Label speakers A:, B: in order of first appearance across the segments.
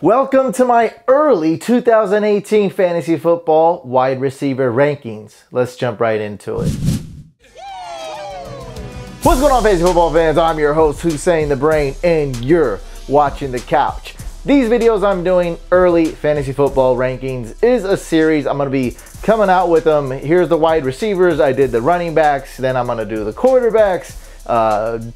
A: Welcome to my early 2018 fantasy football wide receiver rankings. Let's jump right into it. What's going on, fantasy football fans? I'm your host, Hussein the Brain, and you're watching The Couch. These videos I'm doing, early fantasy football rankings, is a series. I'm going to be coming out with them. Here's the wide receivers. I did the running backs. Then I'm going to do the quarterbacks,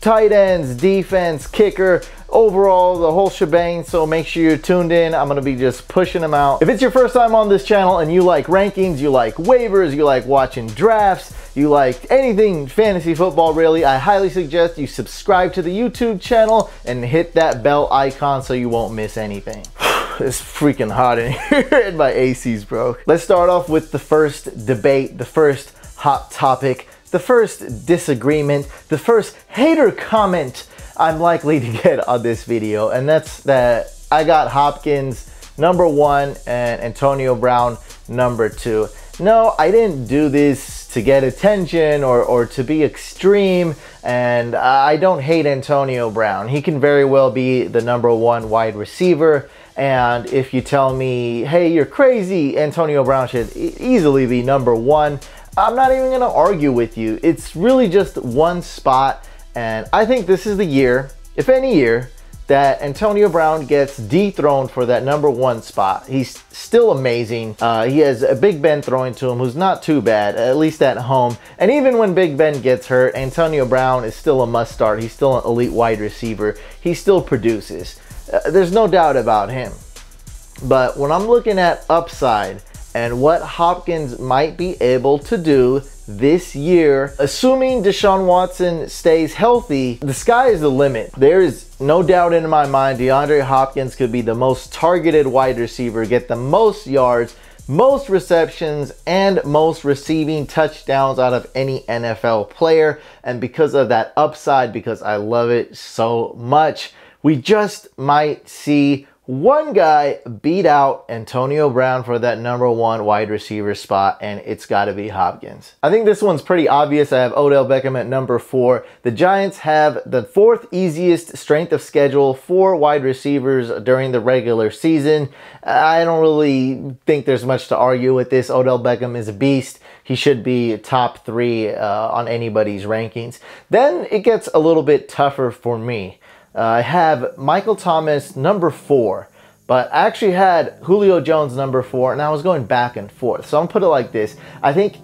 A: tight ends, defense, kicker, overall, the whole shebang. So make sure you're tuned in. I'm going to be just pushing them out. If it's your first time on this channel and you like rankings, you like waivers, you like watching drafts, you like anything fantasy football really, I highly suggest you subscribe to the YouTube channel and hit that bell icon so you won't miss anything. It's freaking hot in here and my AC's broke. Let's start off with the first debate, the first hot topic, the first disagreement, the first hater comment I'm likely to get on this video, and that's that I got Hopkins number 1 and Antonio Brown number 2. No, I didn't do this to get attention or to be extreme, and I don't hate Antonio Brown. He can very well be the number 1 wide receiver, and if you tell me, hey, you're crazy, Antonio Brown should easily be number 1, I'm not even going to argue with you. It's really just one spot. And I think this is the year, if any year, that Antonio Brown gets dethroned for that number 1 spot. He's still amazing. He has a Big Ben throwing to him who's not too bad, at least at home. And even when Big Ben gets hurt, Antonio Brown is still a must start. He's still an elite wide receiver. He still produces. There's no doubt about him. But when I'm looking at upside and what Hopkins might be able to do this year, assuming Deshaun Watson stays healthy, the sky is the limit. There is no doubt in my mind DeAndre Hopkins could be the most targeted wide receiver, get the most yards, most receptions, and most receiving touchdowns out of any NFL player. And because of that upside, because I love it so much, we just might see one guy beat out Antonio Brown for that number 1 wide receiver spot, and it's got to be Hopkins. I think this one's pretty obvious. I have Odell Beckham at number 4. The Giants have the 4th easiest strength of schedule for wide receivers during the regular season. I don't really think there's much to argue with this. Odell Beckham is a beast. He should be top 3 on anybody's rankings. Then it gets a little bit tougher for me. I have Michael Thomas number 4, but I actually had Julio Jones number 4, and I was going back and forth. So I'm gonna put it like this. I think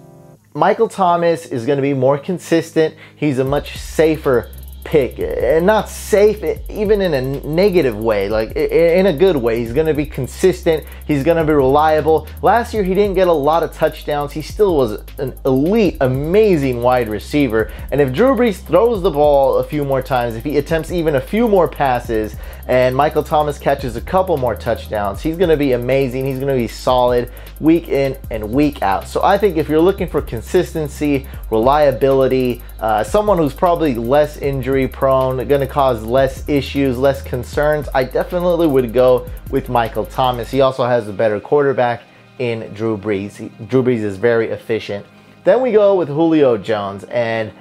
A: Michael Thomas is going to be more consistent. He's a much safer pick, and not safe even in a negative way, like in a good way. He's going to be consistent. He's going to be reliable. Last year he didn't get a lot of touchdowns. He still was an elite, amazing wide receiver. And if Drew Brees throws the ball a few more times, if he attempts even a few more passes, and Michael Thomas catches a couple more touchdowns, he's going to be amazing. He's going to be solid week in and week out. So I think if you're looking for consistency, reliability, someone who's probably less injury prone, going to cause less issues, less concerns, I definitely would go with Michael Thomas. He also has a better quarterback in Drew Brees. Drew Brees is very efficient. Then we go with Julio Jones, and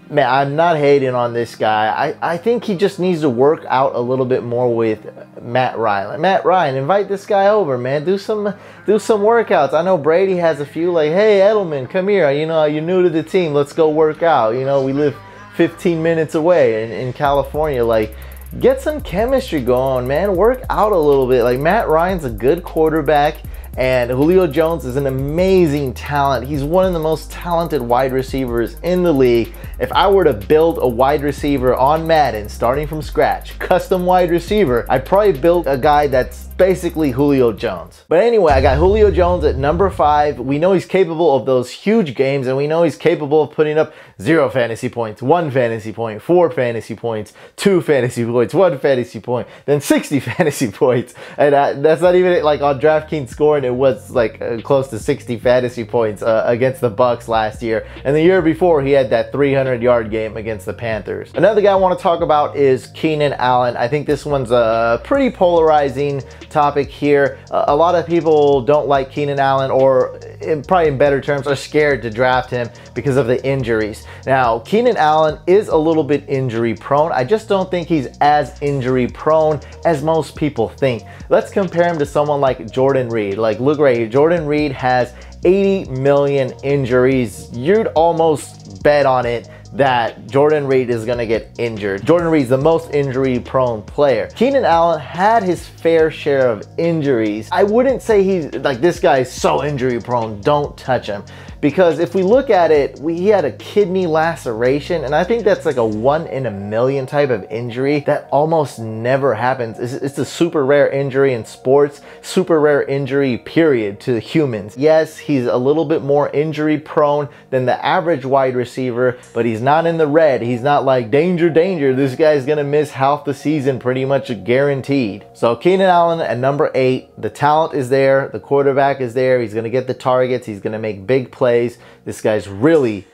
A: man, I'm not hating on this guy. I think he just needs to work out a little bit more with Matt Ryan. Matt Ryan, invite this guy over, man. Do some workouts. I know Brady has a few, like, hey, Edelman, come here. You know, you're new to the team. Let's go work out. You know, we live 15 minutes away in California. Like, get some chemistry going, man. Work out a little bit. Like, Matt Ryan's a good quarterback, and Julio Jones is an amazing talent. He's one of the most talented wide receivers in the league. If I were to build a wide receiver on Madden, starting from scratch, custom wide receiver, I'd probably build a guy that's basically Julio Jones. But anyway, I got Julio Jones at number 5. We know he's capable of those huge games, and we know he's capable of putting up 0 fantasy points, 1 fantasy point, 4 fantasy points, 2 fantasy points, 1 fantasy point, then 60 fantasy points. And that's not even like on DraftKings scoring it was like close to 60 fantasy points against the Bucks last year. And the year before, he had that 300-yard game against the Panthers. Another guy I want to talk about is Keenan Allen. I think this one's a pretty polarizing topic here. A lot of people don't like Keenan Allen, or probably in better terms, are scared to draft him because of the injuries. Now, Keenan Allen is a little bit injury prone. I just don't think he's as injury prone as most people think. Let's compare him to someone like Jordan Reed. Like, look right here, Jordan Reed has 80 million injuries. You'd almost bet on it that Jordan Reed is going to get injured. Jordan Reed's the most injury prone player. Keenan Allen had his fair share of injuries. I wouldn't say he's like, this guy is so injury prone, don't touch him. Because if we look at it, he had a kidney laceration, and I think that's like a 1 in a million type of injury that almost never happens. It's a super rare injury in sports, super rare injury period to humans. Yes, he's a little bit more injury prone than the average wide receiver, but he's not in the red. He's not like danger, danger. This guy's gonna miss half the season pretty much guaranteed. So Keenan Allen at number 8, the talent is there, the quarterback is there, he's gonna get the targets, he's gonna make big plays. This guy's really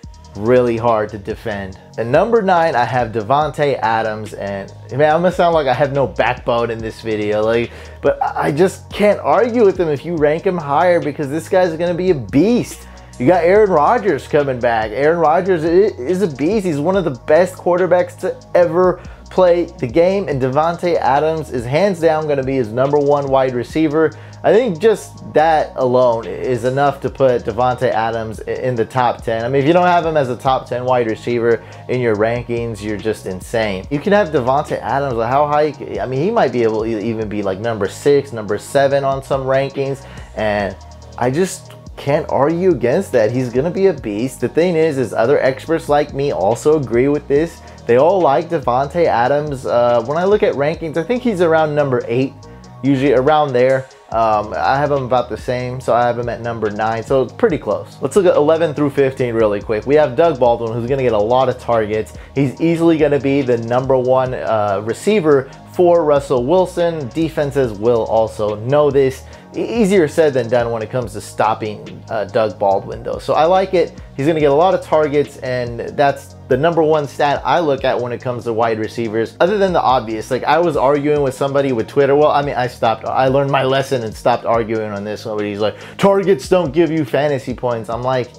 A: hard to defend. At number 9, I have Davante Adams, and man, I'm gonna sound like I have no backbone in this video, but I just can't argue with him if you rank him higher, because this guy's gonna be a beast. You got Aaron Rodgers coming back. Aaron Rodgers is a beast. He's one of the best quarterbacks to ever play the game, and Davante Adams is hands down going to be his number 1 wide receiver. I think just that alone is enough to put Davante Adams in the top 10. I mean, if you don't have him as a top 10 wide receiver in your rankings, you're just insane. You can have Davante Adams, how high? I mean, he might be able to even be like number 6, number 7 on some rankings, and I just can't argue against that. He's gonna be a beast. The thing is other experts like me also agree with this. They all like Davante Adams. When I look at rankings, I think he's around number 8, usually around there. I have him about the same, so I have him at number 9, so it's pretty close. Let's look at 11 through 15 really quick. We have Doug Baldwin, who's gonna get a lot of targets. He's easily gonna be the number 1 receiver for Russell Wilson. Defenses will also know this. Easier said than done when it comes to stopping Doug Baldwin though. So I like it. He's going to get a lot of targets, and that's the number 1 stat I look at when it comes to wide receivers. Other than the obvious, like I was arguing with somebody with Twitter. Well, I mean, I learned my lesson and stopped arguing on this one. But he's like, targets don't give you fantasy points. I'm like,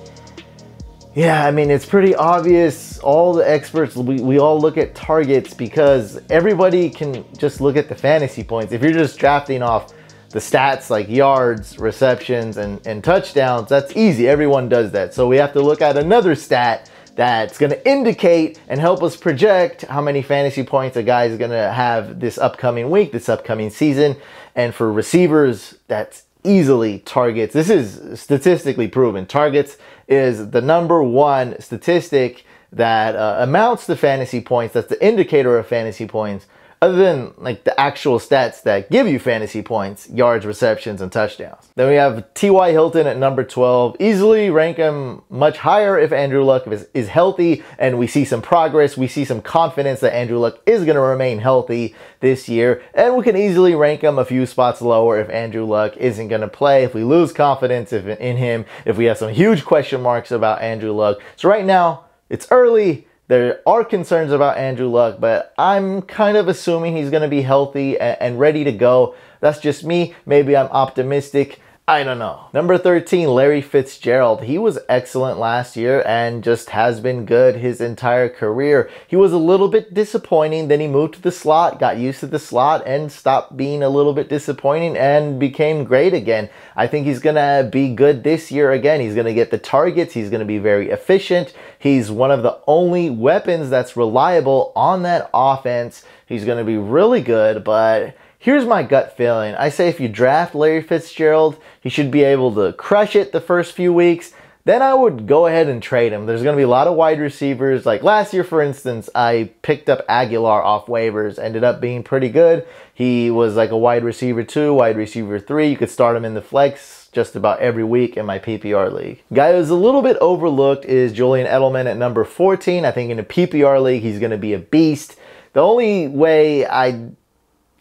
A: yeah, I mean, it's pretty obvious. All the experts, we all look at targets because everybody can just look at the fantasy points. If you're just drafting off the stats like yards, receptions, and touchdowns, that's easy. Everyone does that. So we have to look at another stat that's going to indicate and help us project how many fantasy points a guy is going to have this upcoming week, this upcoming season. And for receivers, that's easily targets. This is statistically proven. Targets is the number 1 statistic that amounts to fantasy points. That's the indicator of fantasy points, other than like the actual stats that give you fantasy points, yards, receptions, and touchdowns. Then we have T.Y. Hilton at number 12. Easily rank him much higher if Andrew Luck is healthy and we see some progress. We see some confidence that Andrew Luck is going to remain healthy this year. And we can easily rank him a few spots lower if Andrew Luck isn't going to play, if we lose confidence in him, if we have some huge question marks about Andrew Luck. So right now, it's early. There are concerns about Andrew Luck, but I'm kind of assuming he's going to be healthy and ready to go. That's just me. Maybe I'm optimistic. I don't know. Number 13, Larry Fitzgerald. He was excellent last year and just has been good his entire career. He was a little bit disappointing. Then he moved to the slot, got used to the slot, and stopped being a little bit disappointing and became great again. I think he's going to be good this year again. He's going to get the targets. He's going to be very efficient. He's one of the only weapons that's reliable on that offense. He's going to be really good, but here's my gut feeling. I say if you draft Larry Fitzgerald, he should be able to crush it the first few weeks. Then I would go ahead and trade him. There's going to be a lot of wide receivers. Like last year, for instance, I picked up Agholor off waivers. Ended up being pretty good. He was like a wide receiver 2, wide receiver 3. You could start him in the flex just about every week in my PPR league. Guy who's a little bit overlooked is Julian Edelman at number 14. I think in a PPR league, he's going to be a beast. The only way I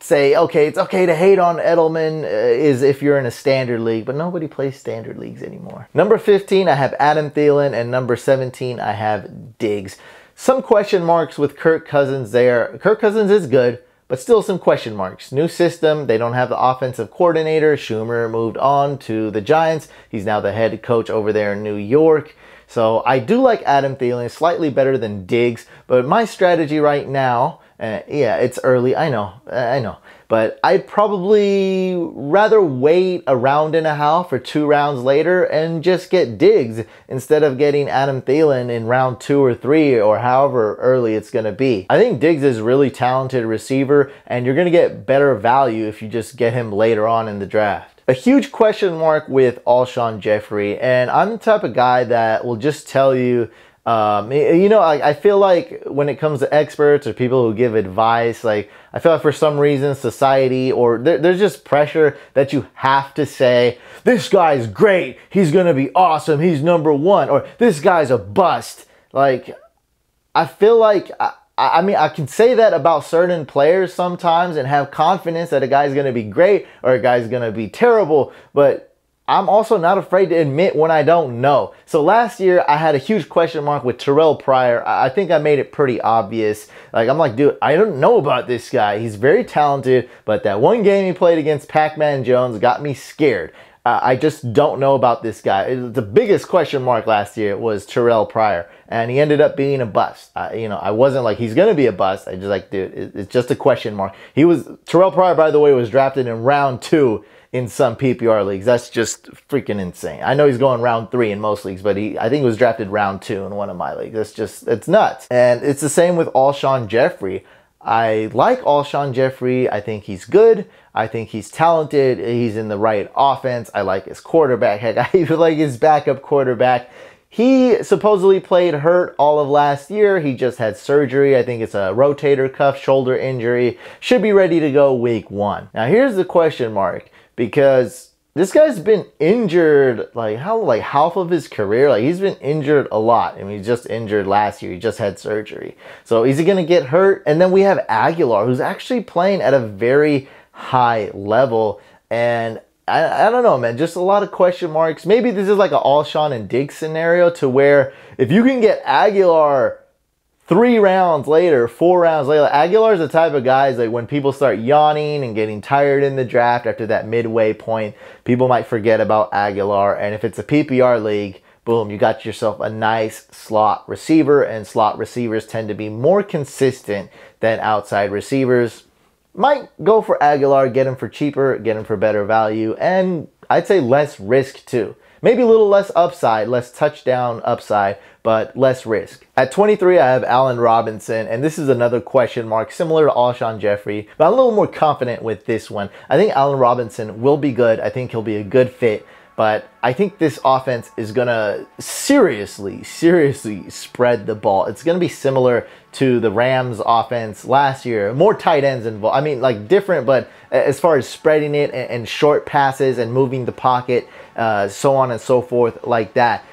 A: say, okay, it's okay to hate on Edelman is if you're in a standard league, but nobody plays standard leagues anymore. Number 15, I have Adam Thielen, and number 17, I have Diggs. Some question marks with Kirk Cousins there. Kirk Cousins is good, but still some question marks. New system, they don't have the offensive coordinator. Schumer moved on to the Giants. He's now the head coach over there in New York. So I do like Adam Thielen, slightly better than Diggs, but my strategy right now, yeah, it's early, I know, but I'd probably rather wait a round and a half or 2 rounds later and just get Diggs instead of getting Adam Thielen in round 2 or 3 or however early it's going to be. I think Diggs is a really talented receiver, and you're going to get better value if you just get him later on in the draft. A huge question mark with Alshon Jeffery, and I'm the type of guy that will just tell you, you know, I feel like when it comes to experts or people who give advice, like I feel like for some reason society or there's just pressure that you have to say, this guy's great, he's gonna be awesome, he's number 1, or this guy's a bust. Like, I feel like I mean, I can say that about certain players sometimes and have confidence that a guy's going to be great or a guy's going to be terrible, but I'm also not afraid to admit when I don't know. So last year, I had a huge question mark with Terrell Pryor. I think I made it pretty obvious. Like, I'm like, dude, I don't know about this guy. He's very talented, but that one game he played against Pac-Man Jones got me scared. I just don't know about this guy. The biggest question mark last year was Terrell Pryor, and he ended up being a bust. You know, I wasn't like he's gonna be a bust. I just like, dude, it's just a question mark. Terrell Pryor, by the way, was drafted in round 2 in some PPR leagues. That's just freaking insane. I know he's going round 3 in most leagues, but I think he was drafted round 2 in one of my leagues. It's nuts. And it's the same with Alshon Jeffery. I like Alshon Jeffery. I think he's good. I think he's talented. He's in the right offense. I like his quarterback. Heck, I even like his backup quarterback. He supposedly played hurt all of last year. He just had surgery. I think it's a rotator cuff shoulder injury. Should be ready to go week 1. Now here's the question mark, because this guy's been injured like half of his career. Like, he's been injured a lot. I mean, he just injured last year. He just had surgery. So is he going to get hurt? And then we have Agholor, who's actually playing at a very high level. And I don't know, man. Just a lot of question marks. Maybe this is like an Alshon and Diggs scenario to where if you can get Agholor 3 rounds later, 4 rounds later. Agholor is the type of guys like when people start yawning and getting tired in the draft after that midway point, people might forget about Agholor. And if it's a PPR league, boom, you got yourself a nice slot receiver, and slot receivers tend to be more consistent than outside receivers. Might go for Agholor, get him for cheaper, get him for better value, and I'd say less risk too. Maybe a little less upside, less touchdown upside, but less risk. At 23, I have Allen Robinson, and this is another question mark similar to Alshon Jeffery, but I'm a little more confident with this one. I think Allen Robinson will be good. I think he'll be a good fit, but I think this offense is gonna seriously spread the ball. It's gonna be similar to the Rams offense last year. More tight ends involved. I mean, like different, but as far as spreading it and short passes and moving the pocket, so on and so forth like that.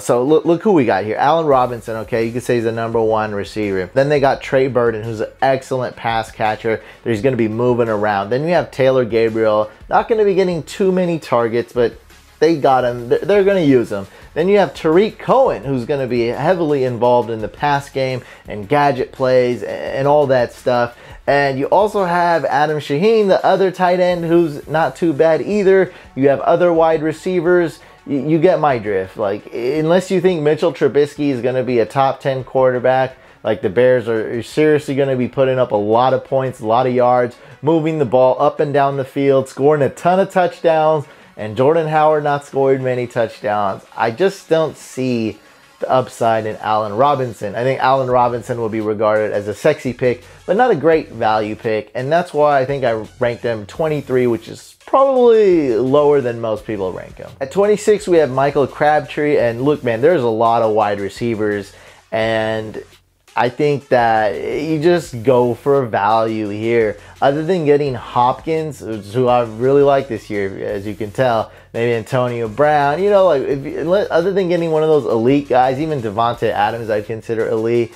A: So look who we got here. Allen Robinson, okay, you could say he's the #1 receiver. Then they got Trey Burton, who's an excellent pass catcher that he's going to be moving around. Then you have Taylor Gabriel, not going to be getting too many targets, but they got him. They're going to use him. Then you have Tariq Cohen, who's going to be heavily involved in the pass game and gadget plays and all that stuff. And you also have Adam Shaheen, the other tight end, who's not too bad either. You have other wide receivers. You get my drift. Like, unless you think Mitchell Trubisky is going to be a top 10 quarterback, like the Bears are seriously going to be putting up a lot of points, a lot of yards, moving the ball up and down the field, scoring a ton of touchdowns, and Jordan Howard not scored many touchdowns. I just don't see the upside in Allen Robinson. I think Allen Robinson will be regarded as a sexy pick, but not a great value pick, and that's why I think I ranked him 23, which is probably lower than most people rank him. At 26, we have Michael Crabtree, and look, man, there's a lot of wide receivers, and I think that you just go for value here. Other than getting Hopkins, who I really like this year, as you can tell, maybe Antonio Brown, you know, like other than getting one of those elite guys, even Davante Adams I'd consider elite,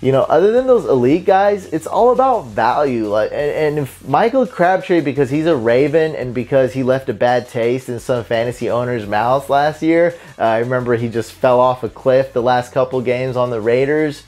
A: you know, other than those elite guys, it's all about value. Like, and if Michael Crabtree, because he's a Raven and because he left a bad taste in some fantasy owners' mouths last year, I remember he just fell off a cliff the last couple games on the Raiders.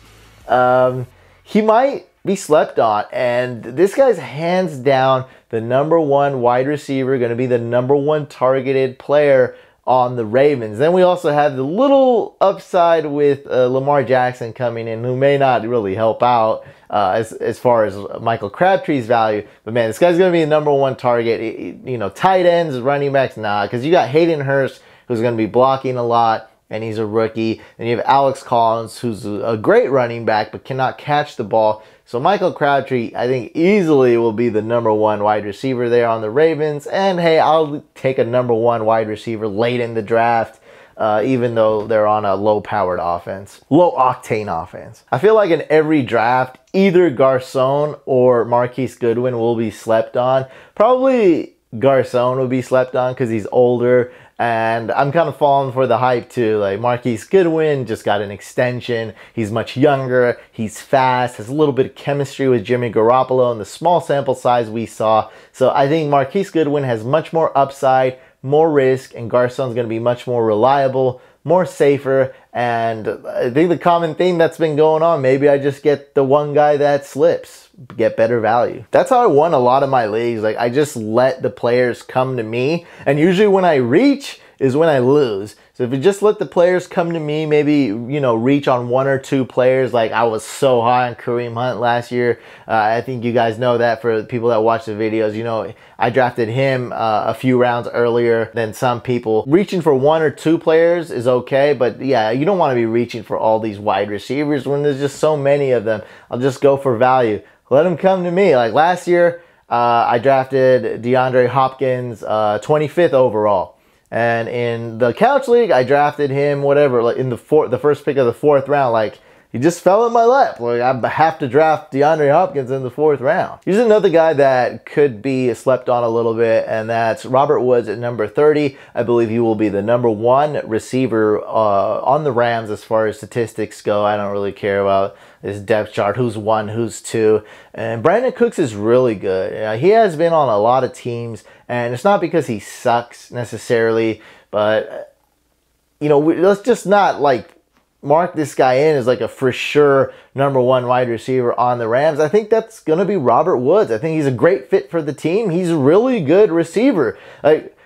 A: He might be slept on, and this guy's hands down the #1 wide receiver, going to be the #1 targeted player on the Ravens. Then we also have the little upside with Lamar Jackson coming in, who may not really help out as far as Michael Crabtree's value. But man, this guy's going to be the #1 target. You know, tight ends, running backs, nah, because you got Hayden Hurst, who's going to be blocking a lot, and he's a rookie. And you have Alex Collins, who's a great running back, but cannot catch the ball. So Michael Crabtree, I think, easily will be the #1 wide receiver there on the Ravens. And hey, I'll take a #1 wide receiver late in the draft, even though they're on a low-powered offense, low-octane offense. I feel like in every draft, either Garcon or Marquise Goodwin will be slept on. Probably Garcon will be slept on because he's older. And I'm kind of falling for the hype too. Like, Marquise Goodwin just got an extension. He's much younger. He's fast. Has a little bit of chemistry with Jimmy Garoppolo in the small sample size we saw. So I think Marquise Goodwin has much more upside, more risk, and Garcon's going to be much more reliable, more safer. And I think the common theme that's been going on, maybe I just get the one guy that slips, get better value. That's how I won a lot of my leagues. Like, I just let the players come to me, and usually when I reach is when I lose. So if you just let the players come to me, maybe, you know, reach on 1 or 2 players. Like, I was so high on Kareem Hunt last year. I think you guys know that for people that watch the videos. You know, I drafted him a few rounds earlier than some people. Reaching for 1 or 2 players is okay, but yeah, you don't want to be reaching for all these wide receivers when there's just so many of them. I'll just go for value. Let them come to me. Like last year, I drafted DeAndre Hopkins 25th overall. And in the couch league, I drafted him, whatever, like in the first pick of the 4th round. Like, he just fell in my lap. Like, I have to draft DeAndre Hopkins in the 4th round. Here's another guy that could be slept on a little bit, and that's Robert Woods at number 30. I believe he will be the #1 receiver on the Rams as far as statistics go. I don't really care about this depth chart, who's 1, who's 2. And Brandon Cooks is really good. He has been on a lot of teams, and it's not because he sucks necessarily, but, you know, let's just not, like, mark this guy in as like a for sure #1 wide receiver on the Rams. I think that's going to be Robert Woods. I think he's a great fit for the team. He's a really good receiver. Like,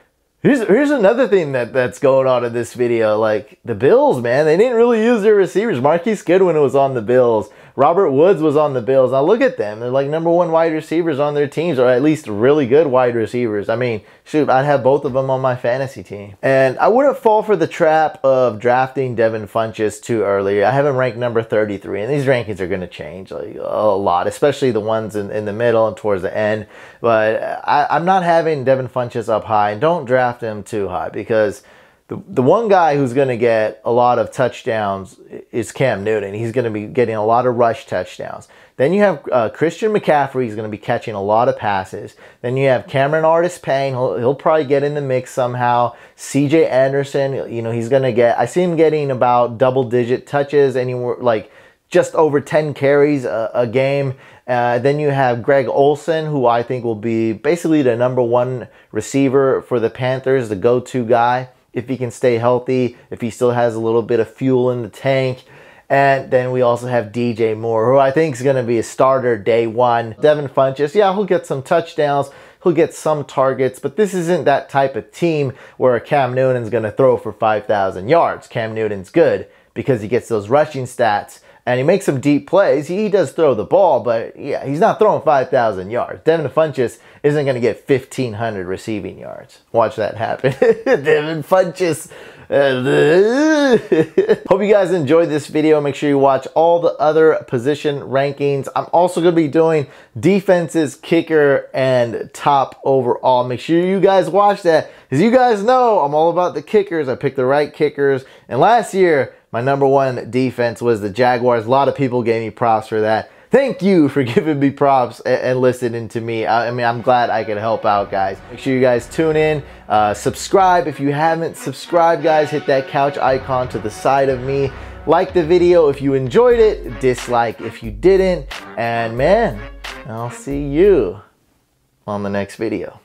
A: here's another thing that's going on in this video. Like, the Bills, man, they didn't really use their receivers. Marquise Goodwin was on the Bills. Robert Woods was on the Bills. Now look at them. They're like #1 wide receivers on their teams, or at least really good wide receivers. I mean, shoot, I'd have both of them on my fantasy team. And I wouldn't fall for the trap of drafting Devin Funchess too early. I have him ranked number 33, and these rankings are going to change like a lot, especially the ones in the middle and towards the end. But I'm not having Devin Funchess up high, and don't draft him too high, because the one guy who's going to get a lot of touchdowns is Cam Newton. He's going to be getting a lot of rush touchdowns. Then you have Christian McCaffrey. He's going to be catching a lot of passes. Then you have Cameron Artis-Payne. He'll probably get in the mix somehow. CJ Anderson, you know, he's going to get, I see him getting about double-digit touches, anywhere like just over 10 carries a game. Then you have Greg Olsen, who I think will be basically the #1 receiver for the Panthers, the go-to guy, if he can stay healthy, if he still has a little bit of fuel in the tank. And then we also have DJ Moore, who I think is going to be a starter day 1. Devin Funchess, yeah, he'll get some touchdowns, he'll get some targets, but this isn't that type of team where Cam Newton's going to throw for 5,000 yards. Cam Newton's good because he gets those rushing stats, and he makes some deep plays. He does throw the ball, but yeah, he's not throwing 5,000 yards. Devin Funchess isn't going to get 1,500 receiving yards. Watch that happen. Devin Funchess. Hope you guys enjoyed this video. Make sure you watch all the other position rankings. I'm also going to be doing defenses, kicker, and top overall. Make sure you guys watch that, because you guys know I'm all about the kickers. I picked the right kickers. And last year, my #1 defense was the Jaguars. A lot of people gave me props for that. Thank you for giving me props and listening to me. I mean, I'm glad I could help out, guys. Make sure you guys tune in. Subscribe if you haven't subscribed, guys. Hit that couch icon to the side of me. Like the video if you enjoyed it, dislike if you didn't, and man, I'll see you on the next video.